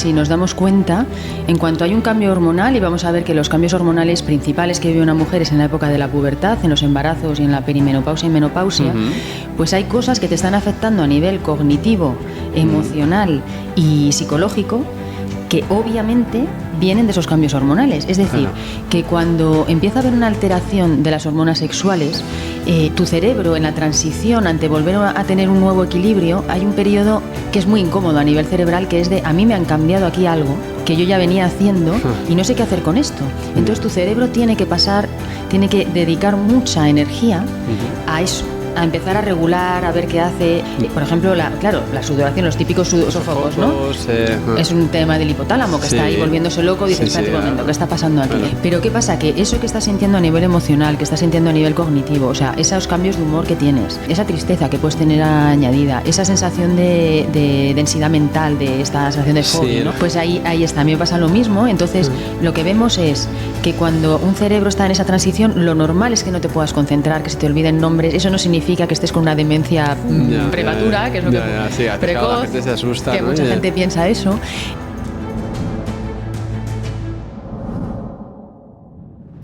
si nos damos cuenta, en cuanto hay un cambio hormonal, y vamos a ver que los cambios hormonales principales que vive una mujer es en la época de la pubertad, en los embarazos y en la perimenopausia y menopausia, pues hay cosas que te están afectando a nivel cognitivo, emocional y psicológico, que obviamente vienen de esos cambios hormonales. Es decir, que cuando empieza a haber una alteración de las hormonas sexuales, tu cerebro en la transición ante volver a tener un nuevo equilibrio, hay un periodo que es muy incómodo a nivel cerebral, que es de, a mí me han cambiado aquí algo que yo ya venía haciendo y no sé qué hacer con esto. Entonces tu cerebro tiene que dedicar mucha energía a eso, a empezar a regular, a ver qué hace. Por ejemplo, la sudoración, los típicos sofocos, ¿no? Es un tema del hipotálamo que está ahí volviéndose loco. Dices, espérate un momento, ¿qué está pasando aquí? Pero ¿qué pasa? Que eso que estás sintiendo a nivel emocional, que estás sintiendo a nivel cognitivo, o sea, esos cambios de humor que tienes, esa tristeza que puedes tener añadida, esa sensación de densidad mental, de esta sensación de fobia, ¿no? Pues ahí está. A mí me pasa lo mismo. Entonces, lo que vemos es que cuando un cerebro está en esa transición, lo normal es que no te puedas concentrar, que se te olviden nombres. Eso no significa que estés con una demencia prematura, que es lo que precoz, la gente se asusta, que mucha gente piensa eso.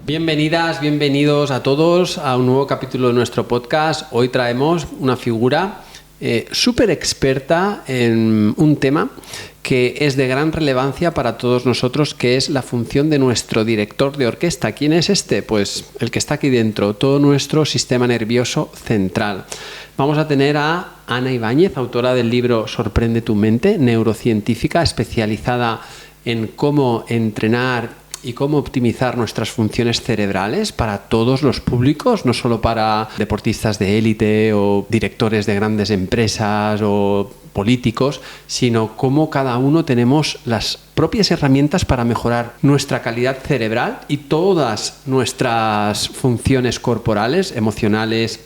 Bienvenidas, bienvenidos a todos a un nuevo capítulo de nuestro podcast. Hoy traemos una figura súper experta en un tema que es de gran relevancia para todos nosotros, que es la función de nuestro director de orquesta. ¿Quién es este? Pues el que está aquí dentro, todo nuestro sistema nervioso central. Vamos a tener a Ana Ibáñez, autora del libro Sorprende tu mente, neurocientífica especializada en cómo entrenar y cómo optimizar nuestras funciones cerebrales para todos los públicos, no solo para deportistas de élite o directores de grandes empresas o políticos, sino cómo cada uno tenemos las propias herramientas para mejorar nuestra calidad cerebral y todas nuestras funciones corporales, emocionales,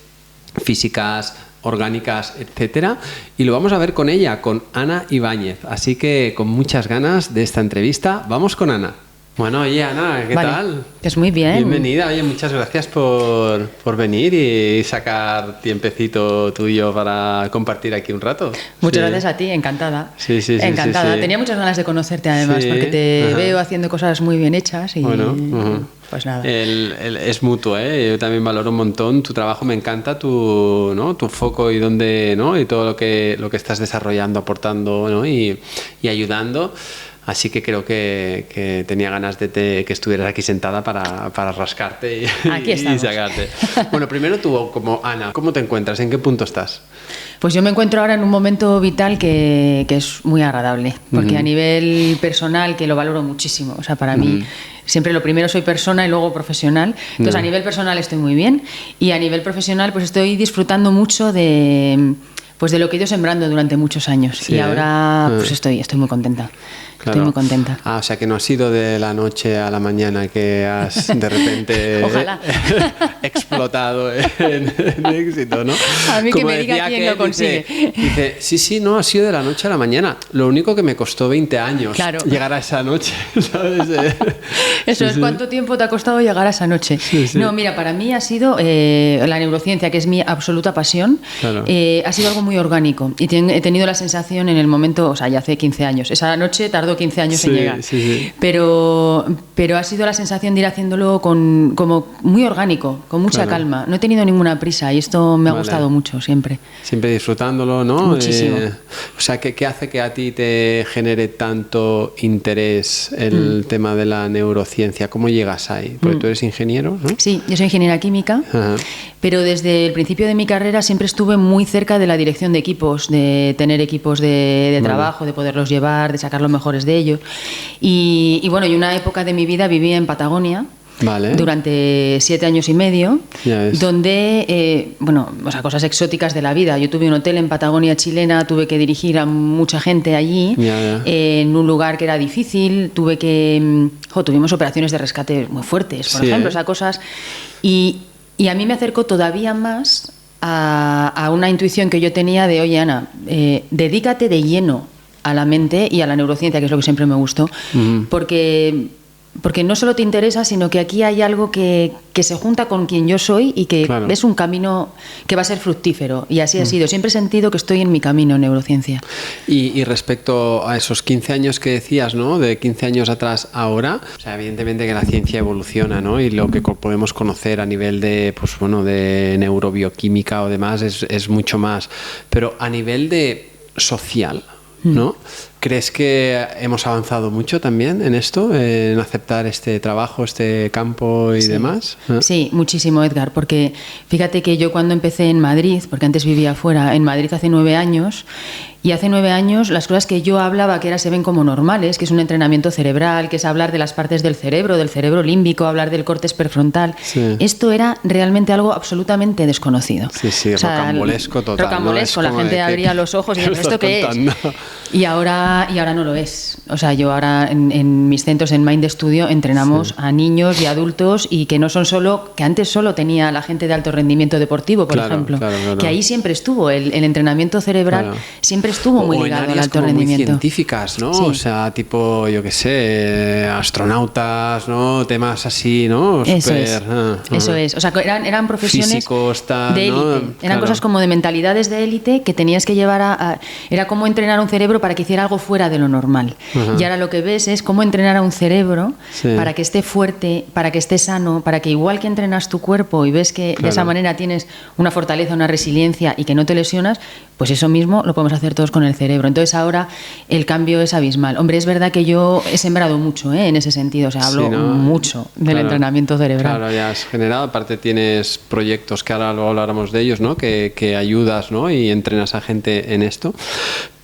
físicas, orgánicas, etcétera, y lo vamos a ver con ella, con Ana Ibáñez. Así que con muchas ganas de esta entrevista, vamos con Ana. Bueno, oye, Ana, ¿qué tal? Pues muy bien. Bienvenida, oye, muchas gracias por venir y sacar tiempecito tuyo para compartir aquí un rato. Muchas gracias a ti, encantada. Sí. Encantada. Tenía muchas ganas de conocerte además, porque te veo haciendo cosas muy bien hechas y pues nada. Es mutuo, ¿eh? Yo también valoro un montón tu trabajo, me encanta tu foco y dónde, ¿no? Y todo lo que estás desarrollando, aportando, ¿no? y ayudando. Así que creo que tenía ganas de que estuvieras aquí sentada para rascarte y sacarte. Bueno, primero tú, como Ana, ¿cómo te encuentras? ¿En qué punto estás? Pues yo me encuentro ahora en un momento vital que es muy agradable, porque a nivel personal, que lo valoro muchísimo, o sea, para mí siempre lo primero soy persona y luego profesional. Entonces, a nivel personal estoy muy bien y a nivel profesional pues estoy disfrutando mucho de lo que he ido sembrando durante muchos años. Sí, y ahora pues estoy muy contenta. Claro. Estoy muy contenta. O sea que no ha sido de la noche a la mañana que has de repente explotado en éxito, ¿no? A mí como que me diga quién lo consigue. Dice, sí, no ha sido de la noche a la mañana. Lo único que me costó 20 años llegar a esa noche, ¿sabes? Eso es, ¿cuánto tiempo te ha costado llegar a esa noche? Sí. No, mira, para mí ha sido la neurociencia, que es mi absoluta pasión, ha sido algo muy orgánico. Y he tenido la sensación en el momento, o sea, ya hace 15 años. Esa noche tardó 15 años en llegar. Sí. Pero ha sido la sensación de ir haciéndolo como muy orgánico, con mucha calma. No he tenido ninguna prisa y esto me ha gustado mucho siempre. Siempre disfrutándolo, ¿no? Muchísimo. O sea, ¿qué hace que a ti te genere tanto interés el tema de la neurociencia? ¿Cómo llegas ahí? Porque tú eres ingeniero, ¿no? Sí, yo soy ingeniera química, pero desde el principio de mi carrera siempre estuve muy cerca de la dirección de equipos, de tener equipos de trabajo, de poderlos llevar, de sacar los mejores de ellos. Y bueno, y una época de mi vida viví en Patagonia. Durante 7 años y medio, donde, cosas exóticas de la vida. Yo tuve un hotel en Patagonia chilena, tuve que dirigir a mucha gente allí, en un lugar que era difícil, tuvimos operaciones de rescate muy fuertes, por ejemplo, esas cosas. Y a mí me acercó todavía más a una intuición que yo tenía de, oye, Ana, dedícate de lleno a la mente y a la neurociencia, que es lo que siempre me gustó, porque porque no solo te interesa, sino que aquí hay algo que se junta con quien yo soy y que es un camino que va a ser fructífero. Y así ha sido. Siempre he sentido que estoy en mi camino en neurociencia. Y respecto a esos 15 años que decías, ¿no? De 15 años atrás a ahora, o sea, evidentemente que la ciencia evoluciona, ¿no? Y lo que podemos conocer a nivel de, pues bueno, de neurobioquímica o demás es mucho más. Pero a nivel de social, ¿no? ¿Crees que hemos avanzado mucho también en esto, en aceptar este trabajo, este campo y demás? Sí, muchísimo, Edgar, porque fíjate que yo cuando empecé en Madrid, porque antes vivía fuera, en Madrid hace 9 años, y hace 9 años las cosas que yo hablaba que ahora se ven como normales, que es un entrenamiento cerebral, que es hablar de las partes del cerebro límbico, hablar del córtex prefrontal, esto era realmente algo absolutamente desconocido. Sí, o sea, rocambolesco total. Rocambolesco, ¿no? La gente abría los ojos y decía, ¿esto qué es? Y ahora no lo es. O sea, yo ahora en mis centros en Mind Studio entrenamos a niños y adultos y que no son solo, que antes solo tenía la gente de alto rendimiento deportivo, por ejemplo, que ahí siempre estuvo, el entrenamiento cerebral siempre estuvo muy ligado al alto rendimiento. Muy científicas, ¿no? Sí. O sea, tipo, yo qué sé, astronautas, ¿no? Temas así, ¿no? Eso es. O sea, eran profesiones físicos, tal, de élite. ¿no? Eran cosas como de mentalidades de élite que tenías que llevar era como entrenar un cerebro para que hiciera algo fuera de lo normal. Y ahora lo que ves es cómo entrenar a un cerebro para que esté fuerte, para que esté sano, para que igual que entrenas tu cuerpo y ves que de esa manera tienes una fortaleza, una resiliencia y que no te lesionas, pues eso mismo lo podemos hacer todos con el cerebro. Entonces ahora el cambio es abismal. Hombre, es verdad que yo he sembrado mucho en ese sentido, o sea, hablo mucho del entrenamiento cerebral. Claro, ya has generado, aparte tienes proyectos que ahora luego hablaremos de ellos, ¿no? Que ayudas, ¿no? Y entrenas a gente en esto.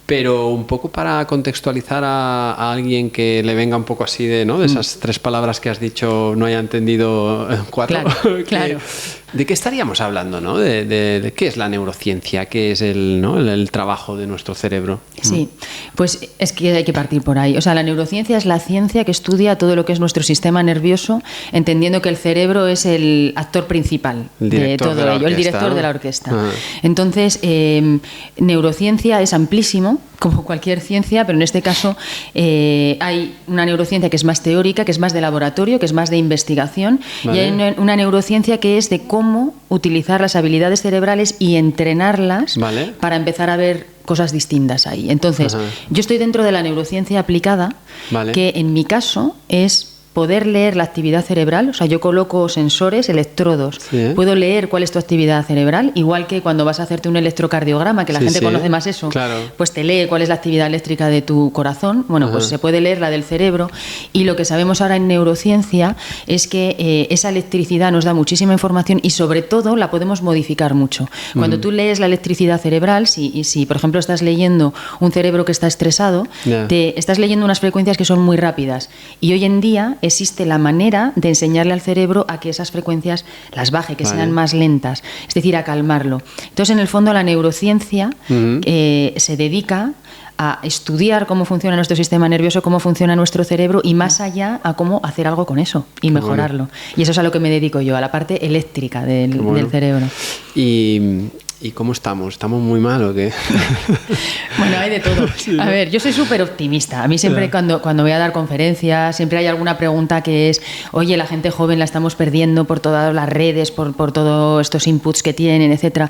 Pero un poco para contextualizar a alguien que le venga un poco así de, ¿no? De esas 3 palabras que has dicho, no haya entendido 4. Claro. ¿De qué estaríamos hablando, ¿no? De qué es la neurociencia, qué es el trabajo de nuestro cerebro. Sí, pues es que hay que partir por ahí. O sea, la neurociencia es la ciencia que estudia todo lo que es nuestro sistema nervioso, entendiendo que el cerebro es el actor principal de todo ello, el director de la orquesta. Entonces, neurociencia es amplísimo, como cualquier ciencia, pero en este caso hay una neurociencia que es más teórica, que es más de laboratorio, que es más de investigación, y hay una neurociencia que es de cómo utilizar las habilidades cerebrales y entrenarlas para empezar a ver cosas distintas ahí. Entonces, yo estoy dentro de la neurociencia aplicada, que en mi caso es poder leer la actividad cerebral. O sea, yo coloco sensores, electrodos, puedo leer cuál es tu actividad cerebral, igual que cuando vas a hacerte un electrocardiograma, que la gente conoce más eso, pues te lee cuál es la actividad eléctrica de tu corazón. Bueno, pues se puede leer la del cerebro, y lo que sabemos ahora en neurociencia es que esa electricidad nos da muchísima información y sobre todo la podemos modificar mucho. Cuando tú lees la electricidad cerebral, si por ejemplo estás leyendo un cerebro que está estresado, te estás leyendo unas frecuencias que son muy rápidas, y hoy en día existe la manera de enseñarle al cerebro a que esas frecuencias las baje, que sean más lentas, es decir, a calmarlo. Entonces, en el fondo, la neurociencia se dedica a estudiar cómo funciona nuestro sistema nervioso, cómo funciona nuestro cerebro, y más allá a cómo hacer algo con eso y mejorarlo. Y eso es a lo que me dedico yo, a la parte eléctrica del cerebro. ¿Y cómo estamos? ¿Estamos muy mal o qué? Bueno, hay de todo. A ver, yo soy súper optimista. A mí siempre cuando voy a dar conferencias, siempre hay alguna pregunta que es, oye, la gente joven la estamos perdiendo por todas las redes, por todos estos inputs que tienen, etcétera.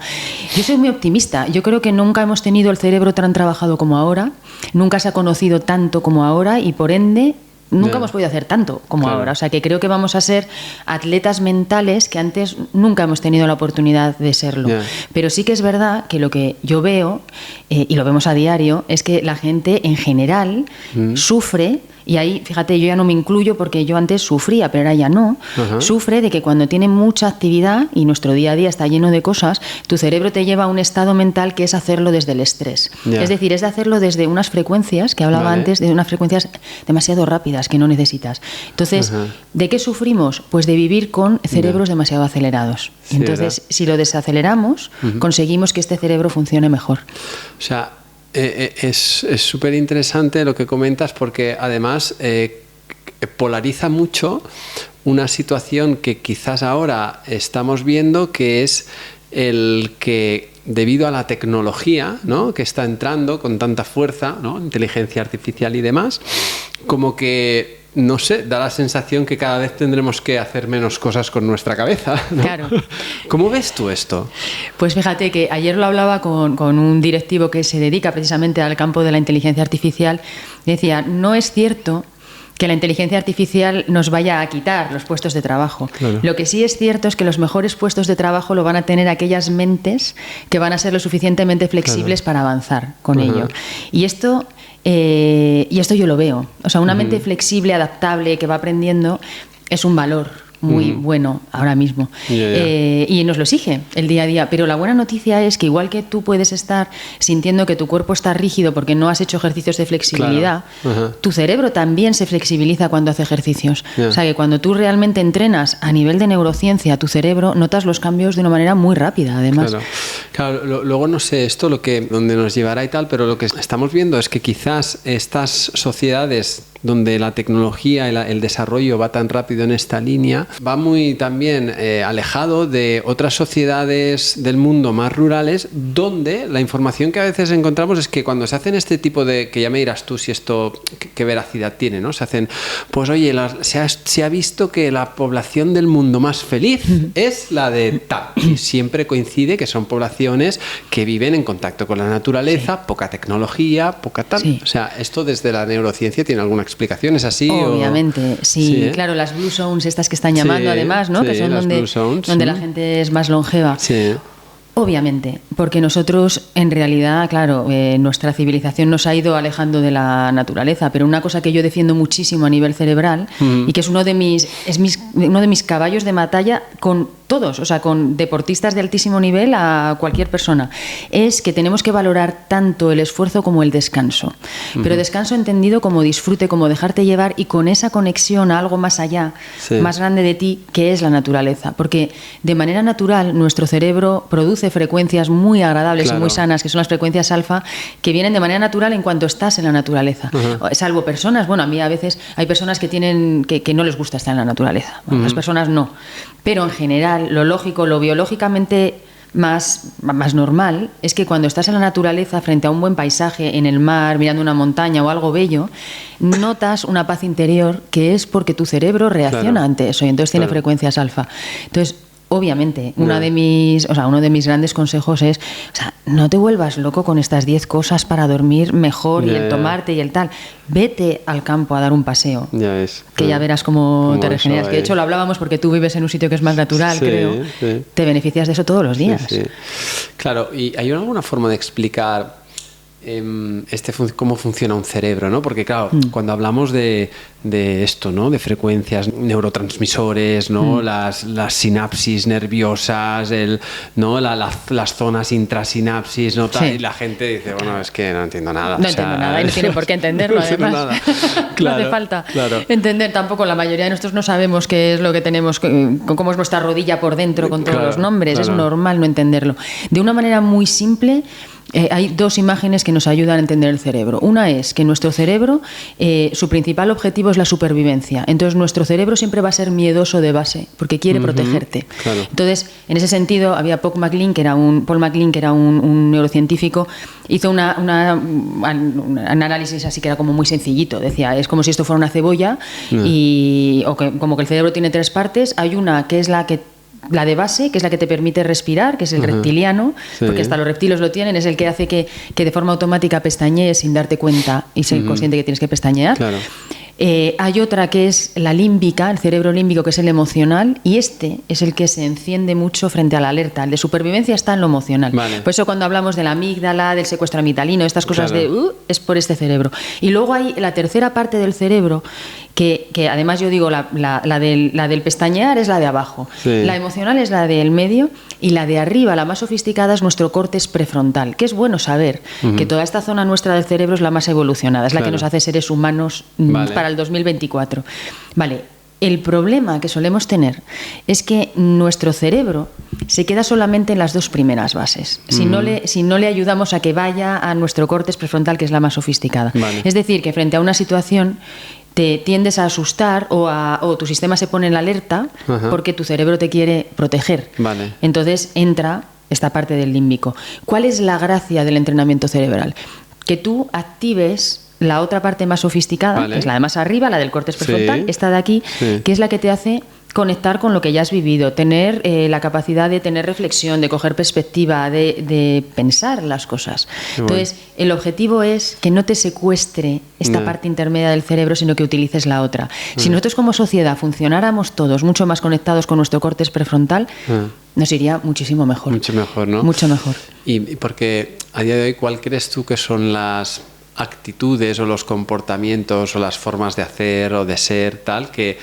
Yo soy muy optimista. Yo creo que nunca hemos tenido el cerebro tan trabajado como ahora, nunca se ha conocido tanto como ahora, y por ende nunca hemos podido hacer tanto como ahora. O sea, que creo que vamos a ser atletas mentales que antes nunca hemos tenido la oportunidad de serlo. Pero sí que es verdad que lo que yo veo, y lo vemos a diario, es que la gente en general sufre. Y ahí, fíjate, yo ya no me incluyo porque yo antes sufría, pero ahora ya no. Sufre de que cuando tiene mucha actividad y nuestro día a día está lleno de cosas, tu cerebro te lleva a un estado mental que es hacerlo desde el estrés. Es decir, es de hacerlo desde unas frecuencias, que hablaba antes, de unas frecuencias demasiado rápidas que no necesitas. Entonces, ¿de qué sufrimos? Pues de vivir con cerebros demasiado acelerados. Sí, entonces, si lo desaceleramos, conseguimos que este cerebro funcione mejor. O sea, es súper interesante lo que comentas, porque además polariza mucho una situación que quizás ahora estamos viendo, que es el que debido a la tecnología, ¿no?, que está entrando con tanta fuerza, ¿no?, inteligencia artificial y demás, como que no sé, da la sensación que cada vez tendremos que hacer menos cosas con nuestra cabeza, ¿no? Claro. ¿Cómo ves tú esto? Pues fíjate que ayer lo hablaba con un directivo que se dedica precisamente al campo de la inteligencia artificial. Decía, no es cierto que la inteligencia artificial nos vaya a quitar los puestos de trabajo. Claro. Lo que sí es cierto es que los mejores puestos de trabajo lo van a tener aquellas mentes que van a ser lo suficientemente flexibles para avanzar con ello. Y esto yo lo veo. O sea, una mente flexible, adaptable, que va aprendiendo, es un valor muy bueno ahora mismo. Y nos lo exige el día a día. Pero la buena noticia es que igual que tú puedes estar sintiendo que tu cuerpo está rígido porque no has hecho ejercicios de flexibilidad, tu cerebro también se flexibiliza cuando hace ejercicios. O sea que cuando tú realmente entrenas a nivel de neurociencia tu cerebro, notas los cambios de una manera muy rápida, además. Claro, luego no sé esto donde nos llevará y tal, pero lo que estamos viendo es que quizás estas sociedades donde la tecnología y el desarrollo va tan rápido en esta línea, va muy también alejado de otras sociedades del mundo más rurales, donde la información que a veces encontramos es que cuando se hacen este tipo de, que ya me dirás tú si esto, qué veracidad tiene, ¿no? Se hacen, pues oye, se ha visto que la población del mundo más feliz es la de tal, y siempre coincide que son poblaciones que viven en contacto con la naturaleza, poca tecnología, poca tal. O sea, esto desde la neurociencia tiene alguna explicación, ¿es así? Obviamente, sí, claro, las Blue Zones estas que están llamando además, ¿no? Que son donde la gente es más longeva. Sí. Obviamente, porque nosotros en realidad, claro, nuestra civilización nos ha ido alejando de la naturaleza, pero una cosa que yo defiendo muchísimo a nivel cerebral y que es uno de mis caballos de batalla con todos, o sea, con deportistas de altísimo nivel a cualquier persona, es que tenemos que valorar tanto el esfuerzo como el descanso. Pero descanso entendido como disfrute, como dejarte llevar y con esa conexión a algo más allá, más grande de ti, que es la naturaleza. Porque de manera natural nuestro cerebro produce frecuencias muy agradables y muy sanas, que son las frecuencias alfa, que vienen de manera natural en cuanto estás en la naturaleza. Salvo personas, bueno, a mí a veces hay personas que no les gusta estar en la naturaleza. Bueno, las personas no. Pero en general, lo lógico, lo biológicamente más normal es que cuando estás en la naturaleza, frente a un buen paisaje, en el mar, mirando una montaña o algo bello, notas una paz interior que es porque tu cerebro reacciona ante eso y entonces tiene frecuencias alfa. Entonces, obviamente, uno de mis grandes consejos es, no te vuelvas loco con estas 10 cosas para dormir mejor y el tomarte y el tal. Vete al campo a dar un paseo. Ya verás cómo te regeneras. Que de hecho lo hablábamos porque tú vives en un sitio que es más natural, creo. Sí. Te beneficias de eso todos los días. Sí. Claro, ¿y hay alguna forma de explicar cómo funciona un cerebro, ¿no? Porque claro, cuando hablamos de esto, ¿no? De frecuencias, neurotransmisores, ¿no? Las sinapsis nerviosas, ¿no? Las zonas intrasinapsis, ¿no? Y la gente dice, bueno, es que no entiendo nada. No entiendo nada y no tiene por qué entenderlo, además. No hace falta entender tampoco. La mayoría de nosotros no sabemos qué es lo que tenemos, cómo es nuestra rodilla por dentro con todos los nombres. Es normal no entenderlo. De una manera muy simple, hay dos imágenes que nos ayudan a entender el cerebro. Una es que nuestro cerebro, su principal objetivo es la supervivencia. Entonces nuestro cerebro siempre va a ser miedoso de base, porque quiere protegerte. Claro. Entonces, en ese sentido, había Paul MacLean, que era un neurocientífico, hizo un análisis así que era como muy sencillito. Decía, es como si esto fuera una cebolla como que el cerebro tiene 3 partes. Hay una que es la de base, que es la que te permite respirar, que es el reptiliano, porque hasta los reptiles lo tienen, es el que hace que de forma automática pestañees sin darte cuenta y ser consciente que tienes que pestañear. Claro. Hay otra que es la límbica, el cerebro límbico, que es el emocional, y este es el que se enciende mucho frente a la alerta. El de supervivencia está en lo emocional. Vale. Por eso cuando hablamos de la amígdala, del secuestro amitalino, estas cosas es por este cerebro. Y luego hay la tercera parte del cerebro, que además yo digo, la del pestañear es la de abajo, la emocional es la del medio, y la de arriba, la más sofisticada, es nuestro córtex prefrontal, que es bueno saber que toda esta zona nuestra del cerebro es la más evolucionada, es la que nos hace seres humanos para el 2024. Vale, el problema que solemos tener es que nuestro cerebro se queda solamente en las 2 primeras bases, si no le ayudamos a que vaya a nuestro córtex prefrontal, que es la más sofisticada. Es decir, que frente a una situación te tiendes a asustar o tu sistema se pone en alerta porque tu cerebro te quiere proteger. Entonces entra esta parte del límbico. ¿Cuál es la gracia del entrenamiento cerebral? Que tú actives la otra parte más sofisticada, que es la de más arriba, la del córtex prefrontal, esta de aquí, que es la que te hace conectar con lo que ya has vivido, tener la capacidad de tener reflexión, de coger perspectiva, de pensar las cosas. Entonces, el objetivo es que no te secuestre esta parte intermedia del cerebro, sino que utilices la otra. Si nosotros como sociedad funcionáramos todos mucho más conectados con nuestro córtex prefrontal, nos iría muchísimo mejor. Mucho mejor, ¿no? Mucho mejor. Y porque a día de hoy, ¿cuál crees tú que son las actitudes o los comportamientos o las formas de hacer o de ser tal que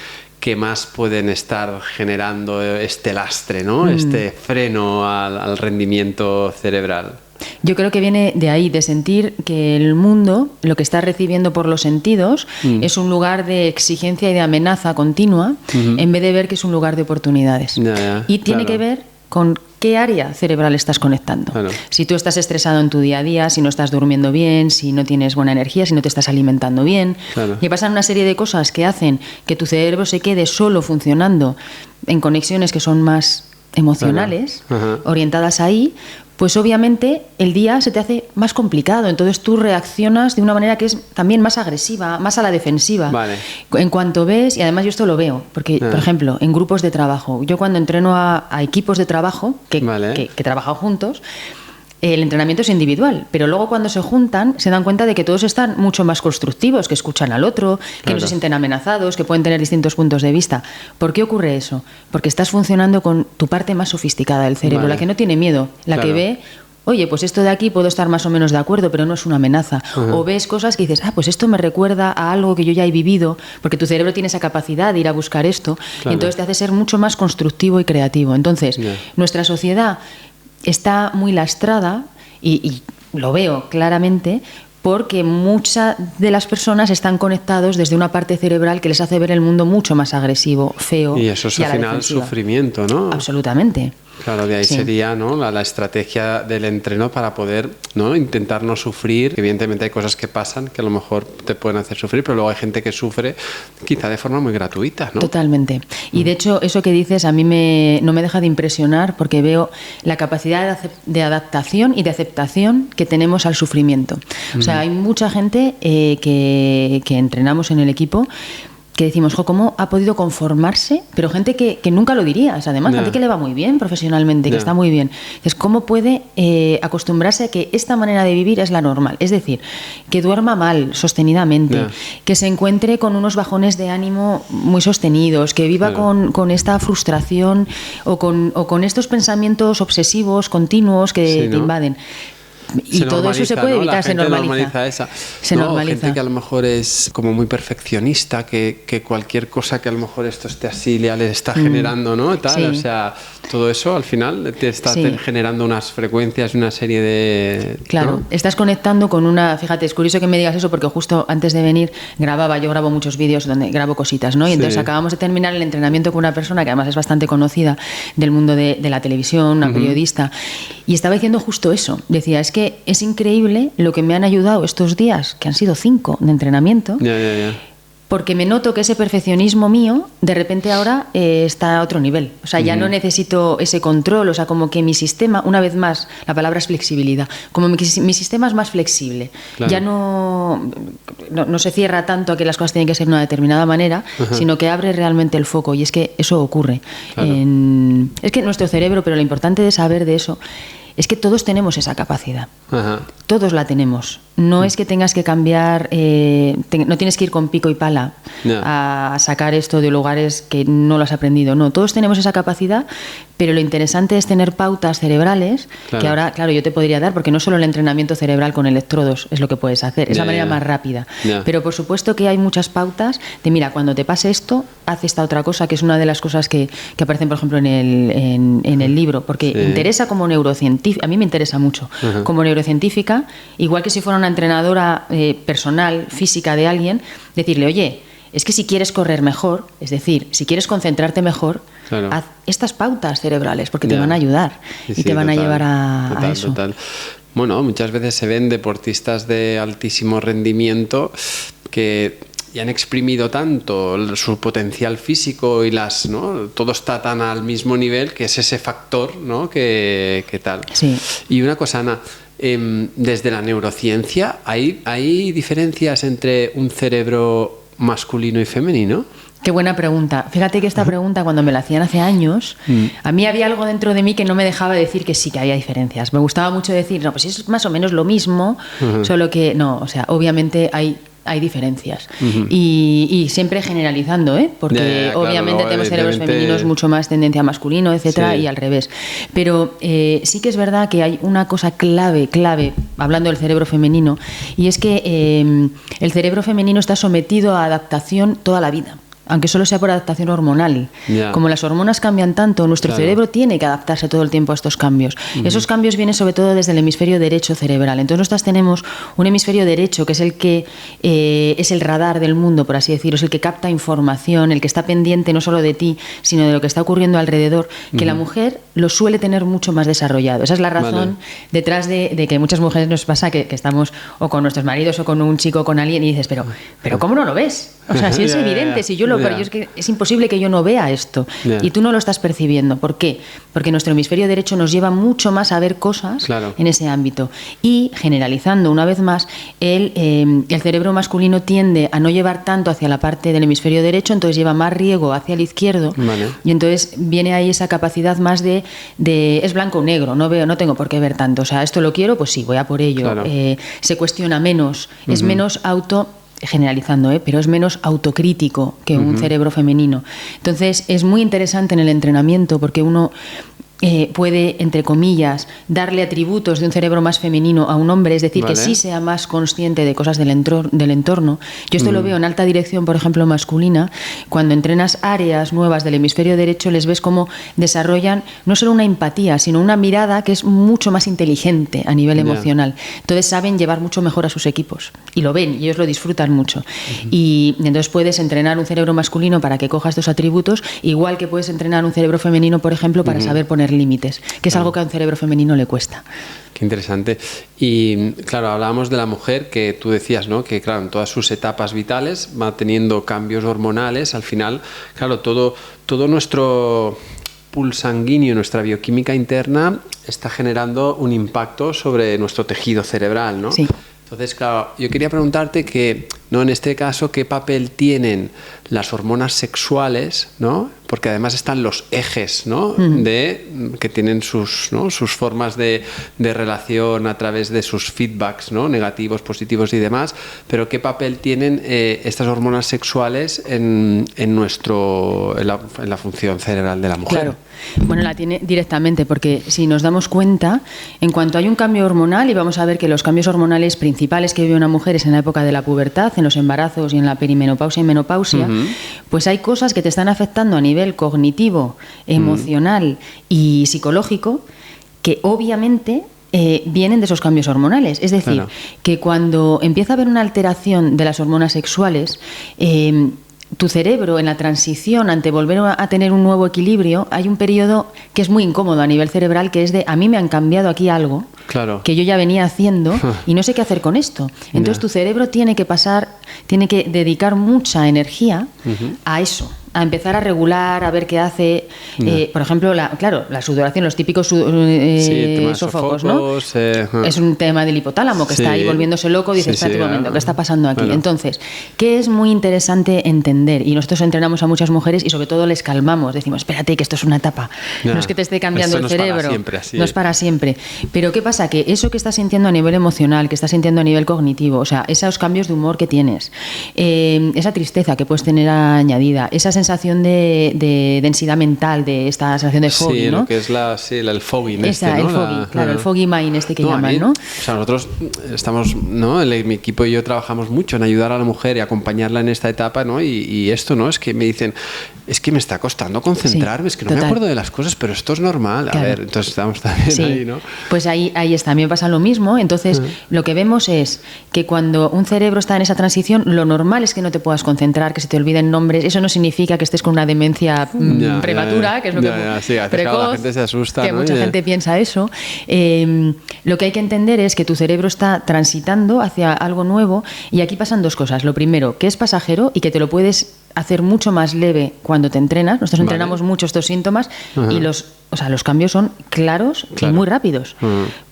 más pueden estar generando este lastre, ¿no? Este freno al rendimiento cerebral? Yo creo que viene de ahí, de sentir que el mundo, lo que está recibiendo por los sentidos, es un lugar de exigencia y de amenaza continua, en vez de ver que es un lugar de oportunidades. Y tiene que ver con qué área cerebral estás conectando. Si tú estás estresado en tu día a día, si no estás durmiendo bien, si no tienes buena energía, si no te estás alimentando bien. Y pasan una serie de cosas que hacen que tu cerebro se quede solo funcionando en conexiones que son más emocionales, orientadas ahí, pues obviamente el día se te hace más complicado. Entonces tú reaccionas de una manera que es también más agresiva, más a la defensiva. En cuanto ves, y además yo esto lo veo, porque, por ejemplo, en grupos de trabajo, yo cuando entreno a equipos de trabajo que trabajan juntos, el entrenamiento es individual, pero luego cuando se juntan se dan cuenta de que todos están mucho más constructivos, que escuchan al otro, que no se sienten amenazados, que pueden tener distintos puntos de vista. ¿Por qué ocurre eso? Porque estás funcionando con tu parte más sofisticada del cerebro, la que no tiene miedo, la que ve, oye, pues esto de aquí puedo estar más o menos de acuerdo, pero no es una amenaza. O ves cosas que dices, pues esto me recuerda a algo que yo ya he vivido, porque tu cerebro tiene esa capacidad de ir a buscar esto, y entonces te hace ser mucho más constructivo y creativo. Entonces, nuestra sociedad está muy lastrada y lo veo claramente porque muchas de las personas están conectados desde una parte cerebral que les hace ver el mundo mucho más agresivo, feo. Y eso es al final sufrimiento, ¿no? Absolutamente. Claro, de ahí sería, ¿no?, la estrategia del entreno para poder, ¿no?, intentar no sufrir. Evidentemente hay cosas que pasan que a lo mejor te pueden hacer sufrir, pero luego hay gente que sufre quizá de forma muy gratuita, ¿no? Totalmente. Y de hecho eso que dices a mí no me deja de impresionar, porque veo la capacidad de adaptación y de aceptación que tenemos al sufrimiento. O sea, hay mucha gente que entrenamos en el equipo que decimos, ¿cómo ha podido conformarse? Pero gente que nunca lo dirías, además, gente que le va muy bien profesionalmente, que está muy bien. Entonces, ¿cómo puede acostumbrarse a que esta manera de vivir es la normal? Es decir, que duerma mal, sostenidamente, que se encuentre con unos bajones de ánimo muy sostenidos, que viva con esta frustración o con estos pensamientos obsesivos, continuos que te invaden. Y todo eso se puede evitar, se normaliza. Se normaliza. Gente que a lo mejor es como muy perfeccionista, que cualquier cosa que a lo mejor esto esté así le está generando, ¿no? Tal, o sea, todo eso al final te está generando unas frecuencias y una serie de... Claro, ¿no? Estás conectando con una... Fíjate, es curioso que me digas eso porque justo antes de venir yo grabo muchos vídeos donde grabo cositas, ¿no? Y entonces acabamos de terminar el entrenamiento con una persona que además es bastante conocida del mundo de la televisión, una periodista, y estaba diciendo justo eso. Decía, es que es increíble lo que me han ayudado estos días, que han sido 5 de entrenamiento, porque me noto que ese perfeccionismo mío de repente ahora está a otro nivel. O sea, ya no necesito ese control, o sea, como que mi sistema, una vez más, la palabra es flexibilidad, como mi sistema es más flexible. Ya no se cierra tanto a que las cosas tienen que ser de una determinada manera, sino que abre realmente el foco, y es que eso ocurre. Es que nuestro cerebro, pero lo importante de saber de eso es que todos tenemos esa capacidad. Todos la tenemos. No es que tengas que cambiar, no tienes que ir con pico y pala a sacar esto de lugares que no lo has aprendido. No, todos tenemos esa capacidad, pero lo interesante es tener pautas cerebrales que ahora, claro, yo te podría dar, porque no solo el entrenamiento cerebral con electrodos es lo que puedes hacer, es la manera más rápida. Pero por supuesto que hay muchas pautas de, mira, cuando te pase esto, haz esta otra cosa, que es una de las cosas que aparecen, por ejemplo, en el libro, porque interesa como neurocientífica, a mí me interesa mucho, como neurocientífica, igual que si fuera una entrenadora personal, física de alguien, decirle, oye, es que si quieres correr mejor, es decir, si quieres concentrarte mejor, haz estas pautas cerebrales, porque te van a ayudar y te van a llevar a eso. Bueno, muchas veces se ven deportistas de altísimo rendimiento que y han exprimido tanto su potencial físico y ¿no? Todo está tan al mismo nivel, que es ese factor, ¿no? que tal. Sí. Y una cosa, Ana, desde la neurociencia, ¿hay diferencias entre un cerebro masculino y femenino? Qué buena pregunta. Fíjate que esta pregunta, cuando me la hacían hace años, a mí había algo dentro de mí que no me dejaba decir que sí que había diferencias. Me gustaba mucho decir, no, pues es más o menos lo mismo, solo que no, o sea, obviamente hay diferencias. Y siempre generalizando, porque obviamente claro, tenemos cerebros femeninos mucho más tendencia a masculino, etcétera, y al revés. Pero sí que es verdad que hay una cosa clave, hablando del cerebro femenino, y es que el cerebro femenino está sometido a adaptación toda la vida, aunque solo sea por adaptación hormonal. Como las hormonas cambian tanto, nuestro cerebro tiene que adaptarse todo el tiempo a estos cambios. Esos cambios vienen sobre todo desde el hemisferio derecho cerebral. Entonces nosotras tenemos un hemisferio derecho que es el que es el radar del mundo, por así decirlo, es el que capta información, el que está pendiente no solo de ti, sino de lo que está ocurriendo alrededor, que la mujer lo suele tener mucho más desarrollado. Esa es la razón detrás de que muchas mujeres nos pasa que estamos o con nuestros maridos o con un chico o con alguien y dices, pero ¿cómo no lo ves? O sea, si es evidente, si yo lo pero es que es imposible que yo no vea esto y tú no lo estás percibiendo. ¿Por qué? Porque nuestro hemisferio derecho nos lleva mucho más a ver cosas en ese ámbito. Y generalizando una vez más, el cerebro masculino tiende a no llevar tanto hacia la parte del hemisferio derecho, entonces lleva más riego hacia el izquierdo y entonces viene ahí esa capacidad más de es blanco o negro, no tengo por qué ver tanto. O sea, esto lo quiero, pues sí, voy a por ello. Se cuestiona menos, es menos generalizando, pero es menos autocrítico que un cerebro femenino. Entonces es muy interesante en el entrenamiento porque uno puede, entre comillas, darle atributos de un cerebro más femenino a un hombre, es decir, que sí sea más consciente de cosas del entorno. Yo esto lo veo en alta dirección, por ejemplo, masculina. Cuando entrenas áreas nuevas del hemisferio derecho, les ves cómo desarrollan no solo una empatía, sino una mirada que es mucho más inteligente a nivel emocional. Entonces saben llevar mucho mejor a sus equipos y lo ven y ellos lo disfrutan mucho. Y entonces puedes entrenar un cerebro masculino para que coja estos atributos, igual que puedes entrenar un cerebro femenino, por ejemplo, para saber poner límites, que es algo que a un cerebro femenino le cuesta. Qué interesante. Y claro, hablábamos de la mujer, que tú decías, ¿no? Que claro, en todas sus etapas vitales va teniendo cambios hormonales. Al final, claro, todo nuestro pulso sanguíneo, nuestra bioquímica interna está generando un impacto sobre nuestro tejido cerebral, ¿no? Sí. Entonces, claro, yo quería preguntarte que, ¿no? En este caso, ¿qué papel tienen las hormonas sexuales, ¿no? Porque además están los ejes, ¿no? Que tienen sus formas de relación a través de sus feedbacks, ¿no? Negativos, positivos y demás. Pero ¿qué papel tienen estas hormonas sexuales en la función cerebral de la mujer? Claro. Bueno, la tiene directamente, porque si nos damos cuenta, en cuanto hay un cambio hormonal, y vamos a ver que los cambios hormonales principales que vive una mujer es en la época de la pubertad, en los embarazos y en la perimenopausia y menopausia, pues hay cosas que te están afectando a nivel cognitivo, emocional y psicológico que obviamente vienen de esos cambios hormonales. Es decir, que cuando empieza a haber una alteración de las hormonas sexuales, tu cerebro en la transición ante volver a tener un nuevo equilibrio, hay un periodo que es muy incómodo a nivel cerebral, que es de a mí me han cambiado aquí algo que yo ya venía haciendo y no sé qué hacer con esto. Entonces tu cerebro tiene que dedicar mucha energía a eso, a empezar a regular, a ver qué hace. Por ejemplo, la sudoración, los típicos sofocos, ¿no? Es un tema del hipotálamo que está ahí volviéndose loco. Dices, espérate un momento, ¿qué está pasando aquí? Bueno. Entonces, ¿qué es muy interesante entender? Y nosotros entrenamos a muchas mujeres y sobre todo les calmamos. Decimos, espérate, que esto es una etapa. No es que te esté cambiando el cerebro. No es para siempre. Pero ¿qué pasa? Que eso que estás sintiendo a nivel emocional, que estás sintiendo a nivel cognitivo, o sea, esos cambios de humor que tienes, esa tristeza que puedes tener añadida, esa sensación de densidad mental, de esta sensación de foggy, sí, ¿no? Lo que es el foggy, ¿no? El foggy, claro, el foggy mind que llaman, ¿no? O sea, nosotros estamos, ¿no? Mi equipo y yo trabajamos mucho en ayudar a la mujer y acompañarla en esta etapa, ¿no? Y esto, ¿no? Es que me dicen, es que me está costando concentrarme, es que no me acuerdo de las cosas, pero esto es normal. Claro. A ver, entonces estamos también ahí, ¿no? Pues ahí está, a mí me pasa lo mismo. Entonces, lo que vemos es que cuando un cerebro está en esa transición, lo normal es que no te puedas concentrar, que se te olviden nombres. Eso no significa que estés con una demencia prematura, que es lo que precoz, la gente se asusta, que ¿no? mucha gente piensa eso. Lo que hay que entender es que tu cerebro está transitando hacia algo nuevo y aquí pasan dos cosas. Lo primero, que es pasajero y que te lo puedes hacer mucho más leve cuando te entrenas. Nosotros entrenamos mucho estos síntomas y los cambios son claros y muy rápidos,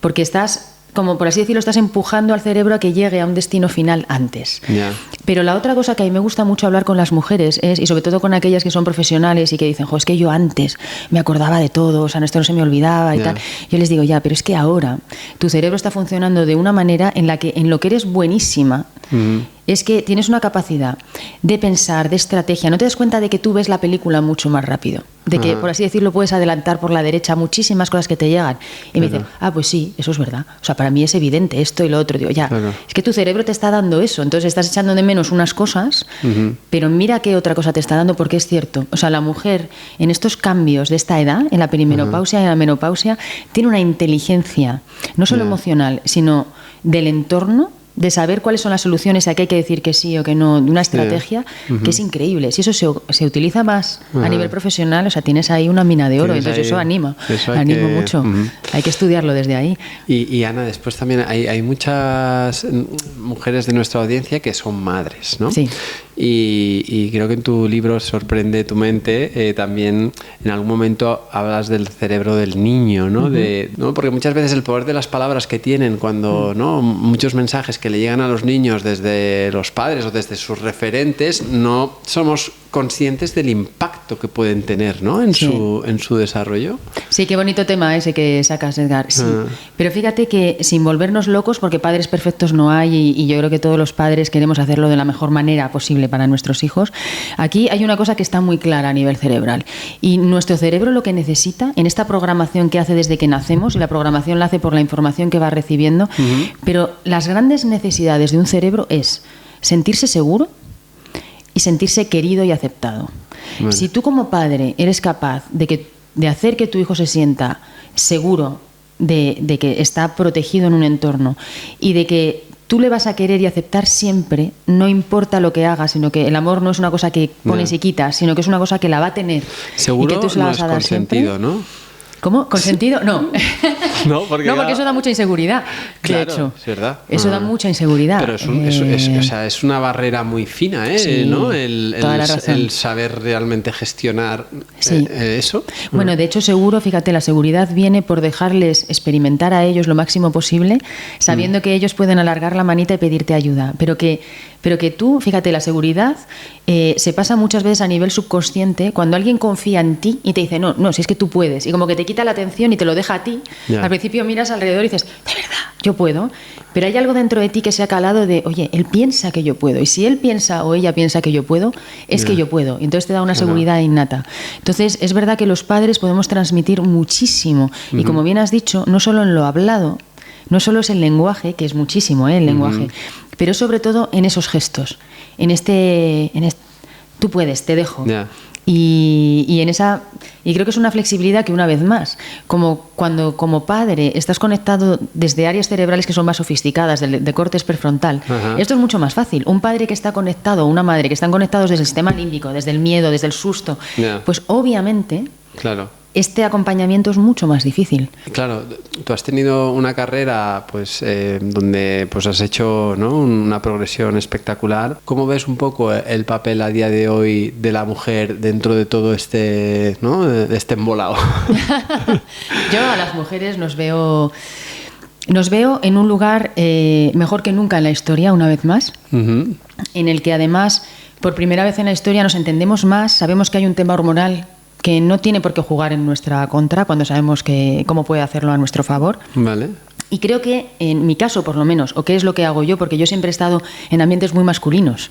porque estás como por así decirlo, estás empujando al cerebro a que llegue a un destino final antes. Yeah. Pero la otra cosa que a mí me gusta mucho hablar con las mujeres es, y sobre todo con aquellas que son profesionales y que dicen, jo, es que yo antes me acordaba de todo, o sea, esto no se me olvidaba y tal. Yo les digo, ya, pero es que ahora tu cerebro está funcionando de una manera en la que en lo que eres buenísima es que tienes una capacidad de pensar, de estrategia. No te das cuenta de que tú ves la película mucho más rápido, de que, por así decirlo, puedes adelantar por la derecha muchísimas cosas que te llegan. Y me dicen, pues sí, eso es verdad. O sea, para mí es evidente esto y lo otro. Digo, ya, es que tu cerebro te está dando eso. Entonces estás echando de menos unas cosas, pero mira qué otra cosa te está dando, porque es cierto. O sea, la mujer en estos cambios de esta edad, en la perimenopausia y en la menopausia, tiene una inteligencia, no solo emocional, sino del entorno, de saber cuáles son las soluciones, a qué hay que decir que sí o que no, de una estrategia que es increíble. Si eso se utiliza más a nivel profesional, o sea, tienes ahí una mina de oro, entonces eso anima, mucho. Hay que estudiarlo desde ahí. Y Ana, después también hay muchas mujeres de nuestra audiencia que son madres, ¿no? Sí. Y creo que en tu libro Sorprende tu mente también en algún momento hablas del cerebro del niño, ¿no? ¿no? Porque muchas veces el poder de las palabras que tienen cuando, ¿no? Muchos mensajes que le llegan a los niños desde los padres o desde sus referentes, no somos conscientes del impacto que pueden tener, ¿no? en su desarrollo. Sí, qué bonito tema ese que sacas, Edgar. Sí. Pero fíjate que sin volvernos locos, porque padres perfectos no hay y yo creo que todos los padres queremos hacerlo de la mejor manera posible para nuestros hijos, aquí hay una cosa que está muy clara a nivel cerebral. Y nuestro cerebro lo que necesita en esta programación que hace desde que nacemos, y la programación la hace por la información que va recibiendo, pero las grandes necesidades de un cerebro es sentirse seguro y sentirse querido y aceptado. Vale. Si tú como padre eres capaz de hacer que tu hijo se sienta seguro de que está protegido en un entorno y de que tú le vas a querer y aceptar siempre, no importa lo que haga, sino que el amor no es una cosa que pones y quitas, sino que es una cosa que la va a tener. Seguro y que tú se la no vas a es dar consentido, siempre. ¿no? ¿Cómo? ¿Consentido? No. No, porque eso da mucha inseguridad. Claro, de hecho, es verdad. Eso da mucha inseguridad. Pero es una barrera muy fina, sí, ¿no? toda la razón. El saber realmente gestionar eso. Bueno, de hecho, seguro, fíjate, la seguridad viene por dejarles experimentar a ellos lo máximo posible, sabiendo que ellos pueden alargar la manita y pedirte ayuda, pero que tú, fíjate, la seguridad se pasa muchas veces a nivel subconsciente cuando alguien confía en ti y te dice, no, si es que tú puedes, y como que te quita la atención y te lo deja a ti. Al principio miras alrededor y dices, de verdad, yo puedo, pero hay algo dentro de ti que se ha calado de, oye, él piensa que yo puedo, y si él piensa o ella piensa que yo puedo, es que yo puedo, y entonces te da una seguridad innata. Entonces es verdad que los padres podemos transmitir muchísimo, y como bien has dicho, no solo en lo hablado, no solo es el lenguaje, que es muchísimo, el lenguaje, pero sobre todo en esos gestos, en este tú puedes, te dejo. Y en esa, y creo que es una flexibilidad que, una vez más, como cuando como padre estás conectado desde áreas cerebrales que son más sofisticadas, de córtex prefrontal, esto es mucho más fácil. Un padre que está conectado, una madre que están conectados desde el sistema límbico, desde el miedo, desde el susto, pues obviamente este acompañamiento es mucho más difícil. Claro, tú has tenido una carrera pues donde pues has hecho, ¿no?, una progresión espectacular. ¿Cómo ves un poco el papel a día de hoy de la mujer dentro de todo este, ¿no?, de este embolado? Yo a las mujeres nos veo en un lugar mejor que nunca en la historia, una vez más, en el que además por primera vez en la historia nos entendemos más, sabemos que hay un tema hormonal que no tiene por qué jugar en nuestra contra cuando sabemos cómo puede hacerlo a nuestro favor. Vale. Y creo que, en mi caso por lo menos, o qué es lo que hago yo, porque yo siempre he estado en ambientes muy masculinos,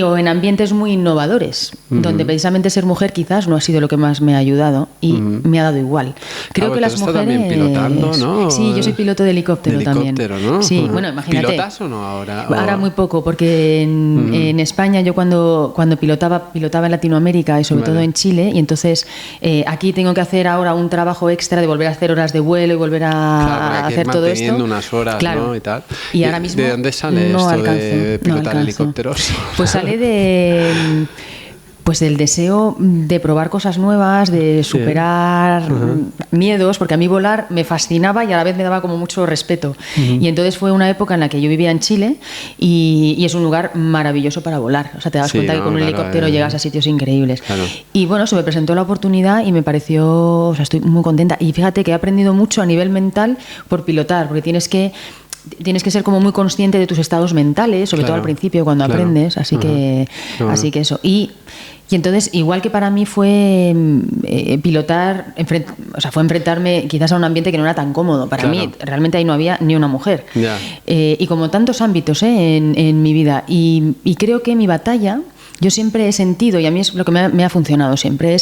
o en ambientes muy innovadores, donde precisamente ser mujer quizás no ha sido lo que más me ha ayudado y me ha dado igual. Creo que las mujeres... también pilotando, ¿no? Sí, yo soy piloto de helicóptero también. ¿No? Sí, bueno, imagínate. ¿Pilotas o no ahora? Ahora muy poco, porque en España yo cuando pilotaba en Latinoamérica y sobre todo en Chile, y entonces aquí tengo que hacer ahora un trabajo extra de volver a hacer horas de vuelo y volver a hacer todo esto. Unas horas, ¿no? Y tal. Y ahora mismo ¿De dónde sale esto de pilotar helicópteros? Pues sale Pues el deseo de probar cosas nuevas, de superar miedos, porque a mí volar me fascinaba y a la vez me daba como mucho respeto. Y entonces fue una época en la que yo vivía en Chile y es un lugar maravilloso para volar. O sea, te das cuenta que con un helicóptero llegas a sitios increíbles. Claro. Y bueno, se me presentó la oportunidad y me pareció, o sea, estoy muy contenta. Y fíjate que he aprendido mucho a nivel mental por pilotar, porque tienes que ser como muy consciente de tus estados mentales, sobre todo al principio cuando aprendes, así que eso. Y entonces, igual que para mí fue pilotar, fue enfrentarme quizás a un ambiente que no era tan cómodo. Para mí, realmente ahí no había ni una mujer. Y como tantos ámbitos en mi vida. Y creo que mi batalla, yo siempre he sentido, y a mí es lo que me ha funcionado siempre,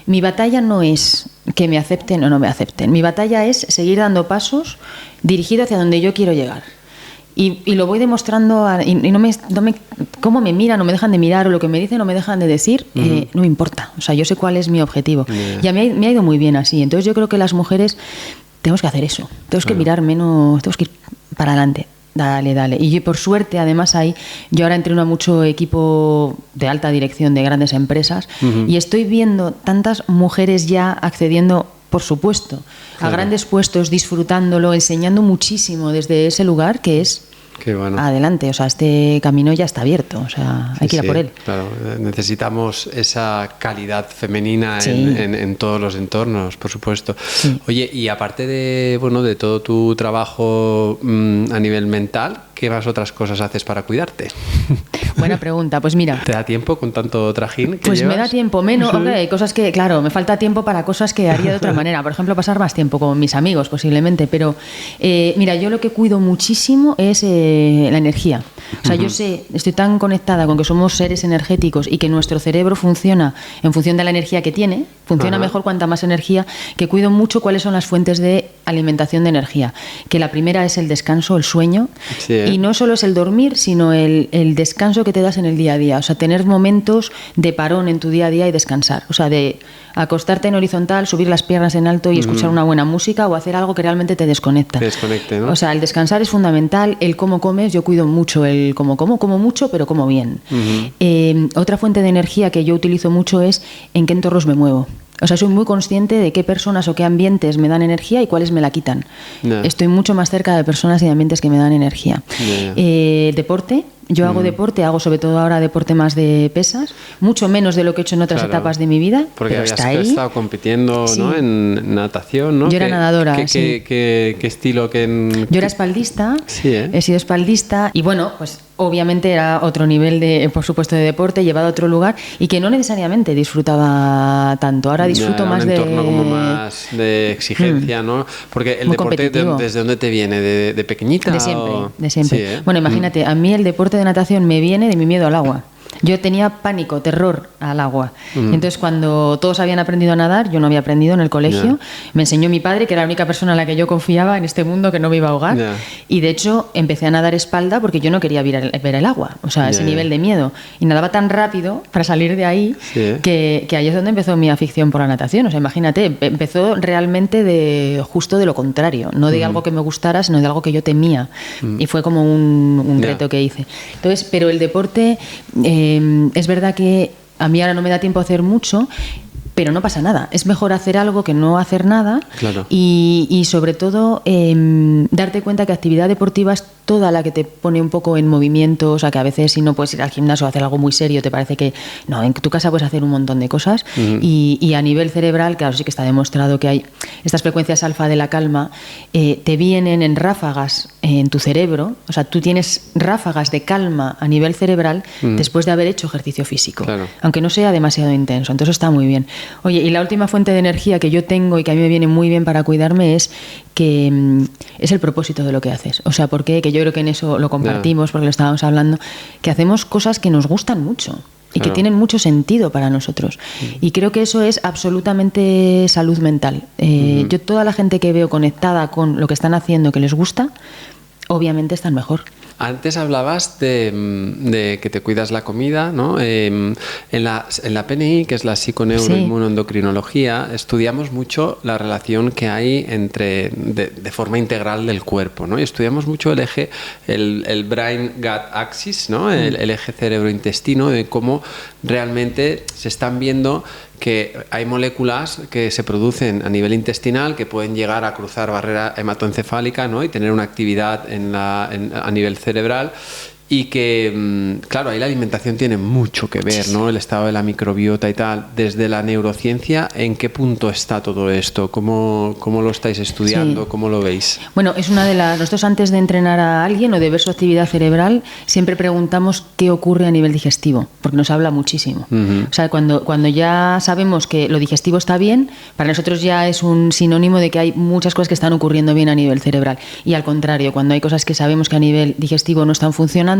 mi batalla no es que me acepten o no me acepten. Mi batalla es seguir dando pasos dirigido hacia donde yo quiero llegar. Y lo voy demostrando, cómo me miran o me dejan de mirar o lo que me dicen o me dejan de decir, no me importa. O sea, yo sé cuál es mi objetivo. Y a mí me ha ido muy bien así. Entonces yo creo que las mujeres tenemos que hacer eso. Tenemos que mirar menos, tenemos que ir para adelante. Dale. Y por suerte, además, yo ahora entreno a mucho equipo de alta dirección de grandes empresas y estoy viendo tantas mujeres ya accediendo, por supuesto, a grandes puestos, disfrutándolo, enseñando muchísimo desde ese lugar que es... Qué bueno. Adelante, o sea, este camino ya está abierto, o sea, hay que ir a por él. Claro, necesitamos esa calidad femenina en todos los entornos, por supuesto. Sí. Oye, y aparte de todo tu trabajo a nivel mental, ¿qué más otras cosas haces para cuidarte? Buena pregunta, pues mira. ¿Te da tiempo con tanto trajín que pues llevas? Me da tiempo menos, hombre, hay cosas que, claro, me falta tiempo para cosas que haría de otra manera. Por ejemplo, pasar más tiempo con mis amigos, posiblemente, pero mira, yo lo que cuido muchísimo es la energía. O sea, yo estoy tan conectada con que somos seres energéticos y que nuestro cerebro funciona en función de la energía que tiene, funciona mejor cuanta más energía, que cuido mucho cuáles son las fuentes de alimentación de energía. Que la primera es el descanso, el sueño, y no solo es el dormir, sino el descanso que te das en el día a día. O sea, tener momentos de parón en tu día a día y descansar. O sea, de acostarte en horizontal, subir las piernas en alto y escuchar una buena música o hacer algo que realmente te desconecta. Desconecte, ¿no? O sea, el descansar es fundamental. El cómo comes, yo cuido mucho el como mucho, pero como bien. Otra fuente de energía que yo utilizo mucho es en qué entornos me muevo. O sea, soy muy consciente de qué personas o qué ambientes me dan energía y cuáles me la quitan. Estoy mucho más cerca de personas y de ambientes que me dan energía. Deporte. Yo hago deporte, hago sobre todo ahora deporte más de pesas, mucho menos de lo que he hecho en otras etapas de mi vida. Porque pero habías está ahí. estado compitiendo, ¿no? En natación, ¿no? Yo era nadadora. ¿Qué estilo? Yo era espaldista, sí, he sido espaldista y bueno, pues obviamente era otro nivel por supuesto, de deporte, llevado a otro lugar y que no necesariamente disfrutaba tanto. Ahora disfruto más de... Un entorno como más de exigencia, ¿no? Porque el deporte, ¿desde dónde te viene? ¿De pequeñita? De siempre. Sí, Bueno, imagínate, a mí el deporte de natación me viene de mi miedo al agua. Yo tenía pánico, terror al agua. Entonces, cuando todos habían aprendido a nadar, yo no había aprendido en el colegio. Me enseñó mi padre, que era la única persona en la que yo confiaba en este mundo, que no me iba a ahogar. Y de hecho, empecé a nadar espalda porque yo no quería ver el agua. O sea, ese nivel de miedo. Y nadaba tan rápido para salir de ahí que ahí es donde empezó mi afición por la natación. O sea, imagínate, empezó realmente justo de lo contrario. No de algo que me gustara, sino de algo que yo temía. Y fue como un reto que hice. Entonces, pero el deporte... es verdad que a mí ahora no me da tiempo a hacer mucho, pero no pasa nada. Es mejor hacer algo que no hacer nada. Claro. Y sobre todo darte cuenta que actividad deportiva es toda la que te pone un poco en movimiento. O sea, que a veces si no puedes ir al gimnasio o hacer algo muy serio, te parece que no, en tu casa puedes hacer un montón de cosas. Y a nivel cerebral, claro, sí que está demostrado que hay estas frecuencias alfa de la calma, te vienen en ráfagas en tu cerebro. O sea, tú tienes ráfagas de calma a nivel cerebral después de haber hecho ejercicio físico. Claro. Aunque no sea demasiado intenso. Entonces está muy bien. Oye, y la última fuente de energía que yo tengo y que a mí me viene muy bien para cuidarme es que es el propósito de lo que haces. O sea, porque que yo creo que en eso lo compartimos, porque lo estábamos hablando, que hacemos cosas que nos gustan mucho y que tienen mucho sentido para nosotros. Y creo que eso es absolutamente salud mental. Yo toda la gente que veo conectada con lo que están haciendo, que les gusta, obviamente están mejor. Antes hablabas de que te cuidas la comida, ¿no? En la PNI, que es la psiconeuroinmunoendocrinología, estudiamos mucho la relación que hay de forma integral del cuerpo, ¿no? Y estudiamos mucho el eje, el brain-gut axis, ¿no? El eje cerebro-intestino, de cómo realmente se están viendo que hay moléculas que se producen a nivel intestinal que pueden llegar a cruzar barrera hematoencefálica, ¿no? Y tener una actividad a nivel cerebral, y que, claro, ahí la alimentación tiene mucho que ver, ¿no? El estado de la microbiota y tal. Desde la neurociencia, ¿en qué punto está todo esto? ¿Cómo lo estáis estudiando? Sí. ¿Cómo lo veis? Bueno, es una de las... Nosotros, antes de entrenar a alguien o de ver su actividad cerebral, siempre preguntamos qué ocurre a nivel digestivo, porque nos habla muchísimo. O sea, cuando ya sabemos que lo digestivo está bien, para nosotros ya es un sinónimo de que hay muchas cosas que están ocurriendo bien a nivel cerebral. Y al contrario, cuando hay cosas que sabemos que a nivel digestivo no están funcionando,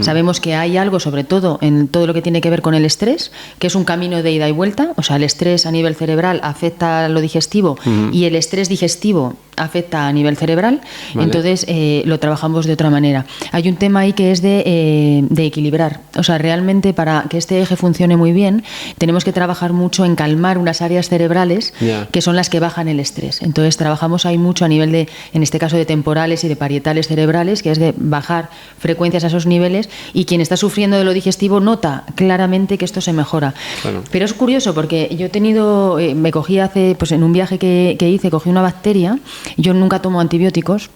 sabemos que hay algo, sobre todo en todo lo que tiene que ver con el estrés, que es un camino de ida y vuelta. O sea, el estrés a nivel cerebral afecta a lo digestivo y el estrés digestivo afecta a nivel cerebral. Vale. Entonces lo trabajamos de otra manera. Hay un tema ahí que es de equilibrar. O sea, realmente para que este eje funcione muy bien, tenemos que trabajar mucho en calmar unas áreas cerebrales que son las que bajan el estrés. Entonces trabajamos ahí mucho a nivel de, en este caso, de temporales y de parietales cerebrales, que es de bajar frecuencias a esos niveles, y quien está sufriendo de lo digestivo nota claramente que esto se mejora. Bueno. Pero es curioso porque yo he tenido, me cogí pues en un viaje que hice, cogí una bacteria. Yo nunca tomo antibióticos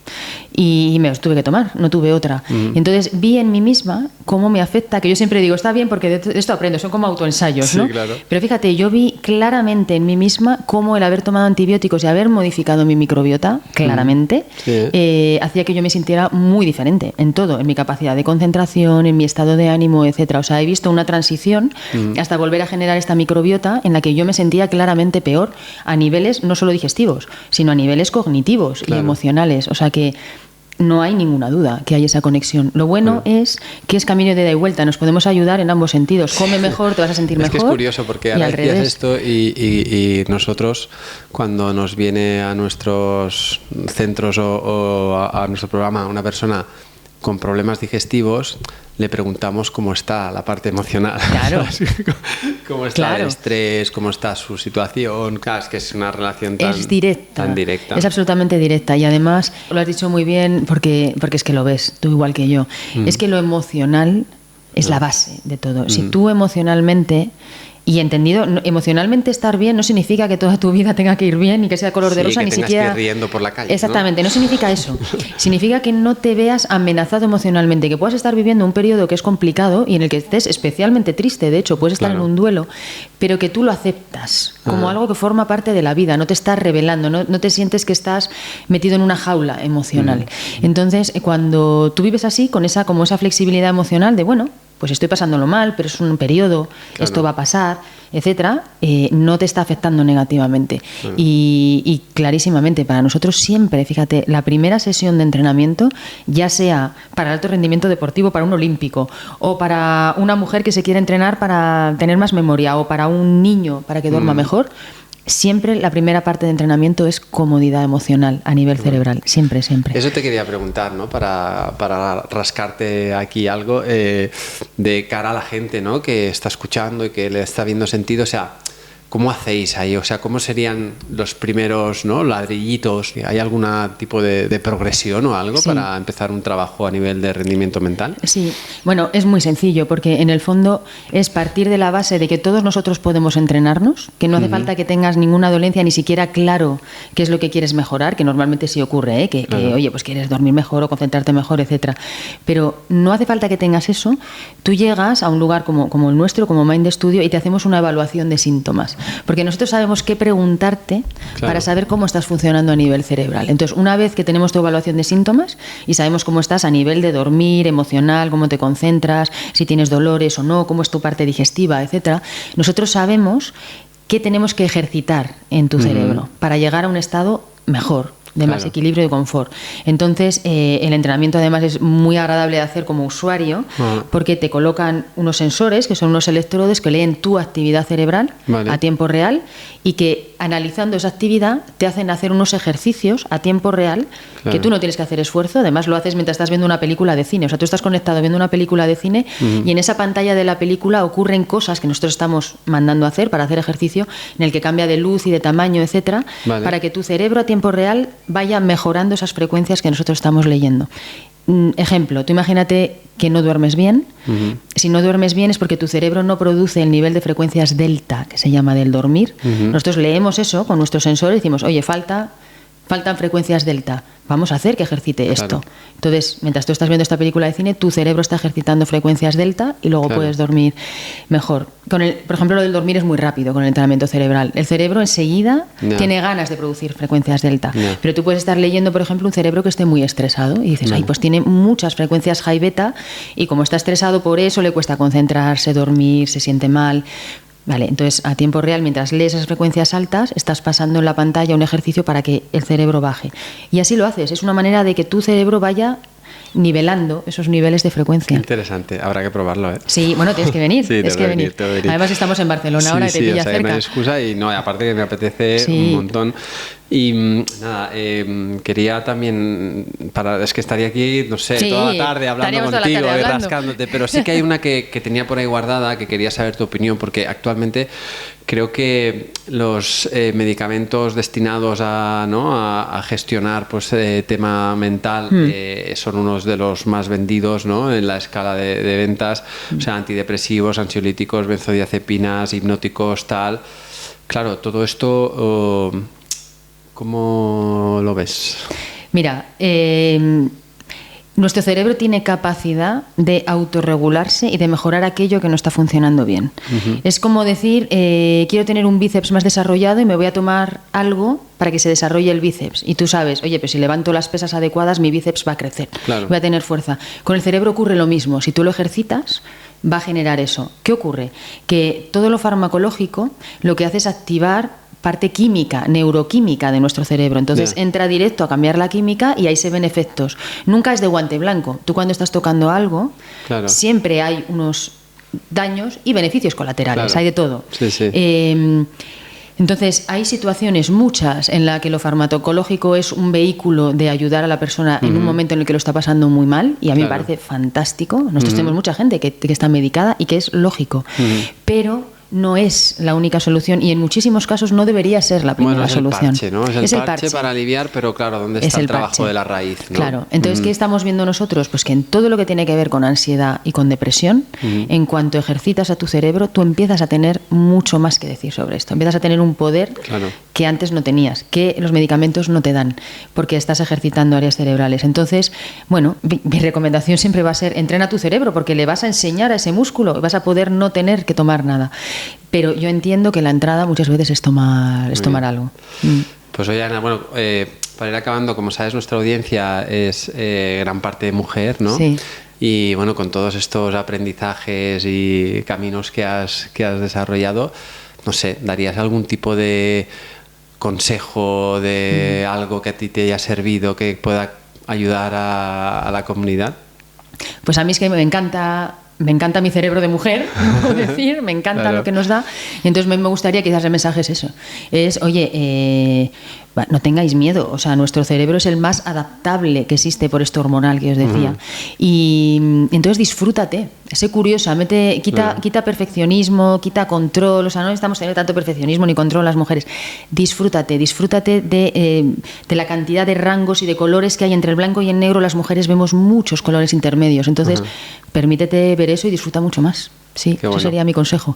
y me los tuve que tomar, no tuve otra. Entonces vi en mí misma cómo me afecta, que yo siempre digo, está bien porque de esto aprendo, son como autoensayos, ¿no? Sí, claro. Pero fíjate, yo vi claramente en mí misma cómo el haber tomado antibióticos y haber modificado mi microbiota, claramente, hacía que yo me sintiera muy diferente en todo, en mi capacidad de concentración, en mi estado de ánimo, etcétera. O sea, he visto una transición hasta volver a generar esta microbiota en la que yo me sentía claramente peor a niveles no solo digestivos, sino a niveles cognitivos y emocionales. O sea que no hay ninguna duda que hay esa conexión. Lo bueno es que es camino de ida y vuelta. Nos podemos ayudar en ambos sentidos. Come mejor, te vas a sentir mejor. Es que es curioso porque ahora decías esto y nosotros, cuando nos viene a nuestros centros o a nuestro programa una persona con problemas digestivos, le preguntamos cómo está la parte emocional. Claro. Cómo está el estrés, cómo está su situación. Claro, es que es una relación tan directa. Es absolutamente directa. Y además, lo has dicho muy bien porque es que lo ves, tú igual que yo. Es que lo emocional es la base de todo. Si tú emocionalmente... Y entendido, emocionalmente estar bien no significa que toda tu vida tenga que ir bien y que sea color de rosa, que ni tengas siquiera. Que ir riendo por la calle. Exactamente, no significa eso. Significa que no te veas amenazado emocionalmente, que puedas estar viviendo un periodo que es complicado y en el que estés especialmente triste, de hecho, puedes estar en un duelo, pero que tú lo aceptas como algo que forma parte de la vida, no te estás rebelando, no te sientes que estás metido en una jaula emocional. Entonces, cuando tú vives así, con esa flexibilidad emocional de, bueno, pues estoy pasándolo mal, pero es un periodo, esto va a pasar, etcétera, no te está afectando negativamente. Y clarísimamente, para nosotros siempre, fíjate, la primera sesión de entrenamiento, ya sea para el alto rendimiento deportivo, para un olímpico, o para una mujer que se quiere entrenar para tener más memoria, o para un niño para que duerma mejor, siempre la primera parte de entrenamiento es comodidad emocional a nivel cerebral, siempre. Eso te quería preguntar, ¿no? Para rascarte aquí algo de cara a la gente, ¿no? Que está escuchando y que le está viendo sentido, o sea, ¿cómo hacéis ahí? O sea, ¿cómo serían los primeros, ¿no? ladrillitos? ¿Hay algún tipo de progresión o algo para empezar un trabajo a nivel de rendimiento mental? Sí, bueno, es muy sencillo porque en el fondo es partir de la base de que todos nosotros podemos entrenarnos, que no hace falta que tengas ninguna dolencia, ni siquiera claro qué es lo que quieres mejorar, que normalmente sí ocurre, que oye, pues quieres dormir mejor o concentrarte mejor, etcétera. Pero no hace falta que tengas eso. Tú llegas a un lugar como el nuestro, como Mind Studio, y te hacemos una evaluación de síntomas. Porque nosotros sabemos qué preguntarte para saber cómo estás funcionando a nivel cerebral. Entonces, una vez que tenemos tu evaluación de síntomas y sabemos cómo estás a nivel de dormir, emocional, cómo te concentras, si tienes dolores o no, cómo es tu parte digestiva, etcétera, nosotros sabemos qué tenemos que ejercitar en tu cerebro para llegar a un estado mejor. de más equilibrio y confort. Entonces, el entrenamiento además es muy agradable de hacer como usuario, porque te colocan unos sensores, que son unos electrodos que leen tu actividad cerebral a tiempo real, y que analizando esa actividad te hacen hacer unos ejercicios a tiempo real, que tú no tienes que hacer esfuerzo, además lo haces mientras estás viendo una película de cine. O sea, tú estás conectado viendo una película de cine y en esa pantalla de la película ocurren cosas que nosotros estamos mandando a hacer para hacer ejercicio, en el que cambia de luz y de tamaño, etcétera, para que tu cerebro a tiempo real vaya mejorando esas frecuencias que nosotros estamos leyendo. Ejemplo, tú imagínate que no duermes bien. Si no duermes bien es porque tu cerebro no produce el nivel de frecuencias delta, que se llama del dormir. Nosotros leemos eso con nuestros sensores y decimos, oye, faltan frecuencias delta, vamos a hacer que ejercite esto. Entonces, mientras tú estás viendo esta película de cine, tu cerebro está ejercitando frecuencias delta y luego puedes dormir mejor. Por ejemplo, lo del dormir es muy rápido con el entrenamiento cerebral. El cerebro enseguida tiene ganas de producir frecuencias delta. Pero tú puedes estar leyendo, por ejemplo, un cerebro que esté muy estresado y dices, ay, pues tiene muchas frecuencias high beta y como está estresado por eso le cuesta concentrarse, dormir, se siente mal. Vale, entonces a tiempo real, mientras lees esas frecuencias altas, estás pasando en la pantalla un ejercicio para que el cerebro baje. Y así lo haces, es una manera de que tu cerebro vaya nivelando esos niveles de frecuencia. Interesante, habrá que probarlo, ¿eh? Sí, bueno, tienes que venir. Sí, tienes que venir. Además estamos en Barcelona ahora y te pilla cerca. No hay excusa y no, aparte que me apetece un montón. Y nada, quería también, es que estaría aquí, no sé, toda la tarde hablando contigo y rascándote, pero sí que hay una que tenía por ahí guardada, que quería saber tu opinión, porque actualmente creo que los medicamentos destinados a gestionar pues tema mental son unos de los más vendidos, ¿no?, en la escala de ventas, o sea, antidepresivos, ansiolíticos, benzodiazepinas, hipnóticos, tal. Claro, todo esto... ¿Cómo lo ves? Mira, nuestro cerebro tiene capacidad de autorregularse y de mejorar aquello que no está funcionando bien. Es como decir, quiero tener un bíceps más desarrollado y me voy a tomar algo para que se desarrolle el bíceps. Y tú sabes, oye, pues si levanto las pesas adecuadas, mi bíceps va a crecer, voy a tener fuerza. Con el cerebro ocurre lo mismo. Si tú lo ejercitas, va a generar eso. ¿Qué ocurre? Que todo lo farmacológico lo que hace es activar parte química, neuroquímica de nuestro cerebro. Entonces entra directo a cambiar la química y ahí se ven efectos. Nunca es de guante blanco. Tú cuando estás tocando algo, siempre hay unos daños y beneficios colaterales. Hay de todo. Entonces hay situaciones muchas en las que lo farmacológico es un vehículo de ayudar a la persona en un momento en el que lo está pasando muy mal, y a mí me parece fantástico. Nosotros tenemos mucha gente que está medicada y que es lógico, pero no es la única solución y en muchísimos casos no debería ser la primera solución. Parche, ¿no? Es el parche para aliviar, pero claro, ¿dónde está el trabajo de la raíz, ¿no? Claro, entonces ¿qué estamos viendo nosotros? Pues que en todo lo que tiene que ver con ansiedad y con depresión, en cuanto ejercitas a tu cerebro, tú empiezas a tener mucho más que decir sobre esto. Empiezas a tener un poder que antes no tenías, que los medicamentos no te dan, porque estás ejercitando áreas cerebrales. Entonces, bueno, mi recomendación siempre va a ser, entrena tu cerebro, porque le vas a enseñar a ese músculo y vas a poder no tener que tomar nada. Pero yo entiendo que la entrada muchas veces es tomar algo. Pues oye, Ana, bueno, para ir acabando, como sabes, nuestra audiencia es gran parte de mujer, ¿no? Sí. Y bueno, con todos estos aprendizajes y caminos que has desarrollado, no sé, ¿darías algún tipo de consejo de algo que a ti te haya servido, que pueda ayudar a la comunidad? Pues a mí es que me encanta mi cerebro de mujer, puedo decir, me encanta lo que nos da. Y entonces me gustaría quizás el mensaje es eso. Es, oye, no tengáis miedo. O sea, nuestro cerebro es el más adaptable que existe por esto hormonal que os decía. Y entonces disfrútate, sé curiosa, quita perfeccionismo, quita control. O sea, no necesitamos tener tanto perfeccionismo ni control las mujeres. Disfrútate de la cantidad de rangos y de colores que hay entre el blanco y el negro. Las mujeres vemos muchos colores intermedios. Entonces, permítete ver eso y disfruta mucho más. Sí, eso sería mi consejo.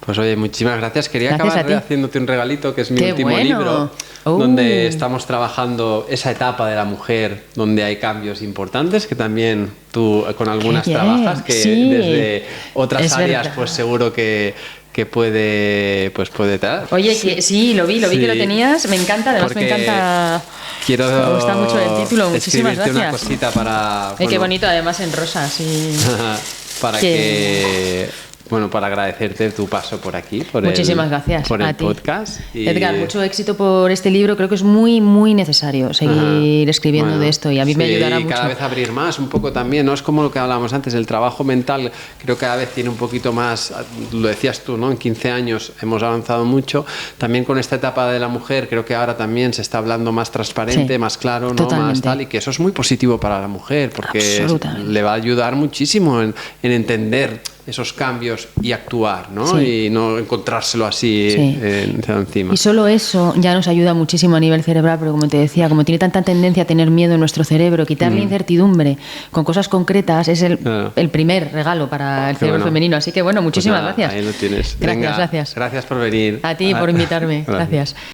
Pues oye, muchísimas gracias. Quería acabar haciéndote un regalito, que es mi último libro, donde estamos trabajando esa etapa de la mujer, donde hay cambios importantes, que también tú con algunas trabajas, que desde otras áreas pues seguro que puede dar. Oye, que sí, lo vi que lo tenías, me encanta, además me encanta. Me gusta mucho el título, muchísimas gracias. Una cosita para... Qué bonito, además en rosa, sí. Para que bueno, para agradecerte tu paso por aquí, por Muchísimas gracias por el a ti. podcast. Y... Edgar, mucho éxito por este libro. Creo que es muy, muy necesario seguir escribiendo de esto, y a mí me ayudará mucho. Cada vez abrir más un poco también, ¿no? Es como lo que hablábamos antes, el trabajo mental creo que cada vez tiene un poquito más, lo decías tú, ¿no? En 15 años hemos avanzado mucho. También con esta etapa de la mujer creo que ahora también se está hablando más transparente, más claro, ¿no? Más tal, y que eso es muy positivo para la mujer, porque le va a ayudar muchísimo en entender esos cambios y actuar, ¿no? Sí. Y no encontrárselo así encima. Y solo eso ya nos ayuda muchísimo a nivel cerebral, porque como te decía, como tiene tanta tendencia a tener miedo en nuestro cerebro, quitarle incertidumbre con cosas concretas es el primer regalo para el cerebro femenino. Así que bueno, muchísimas gracias. Ahí lo tienes. Gracias. Gracias por venir. A ti por invitarme. Gracias.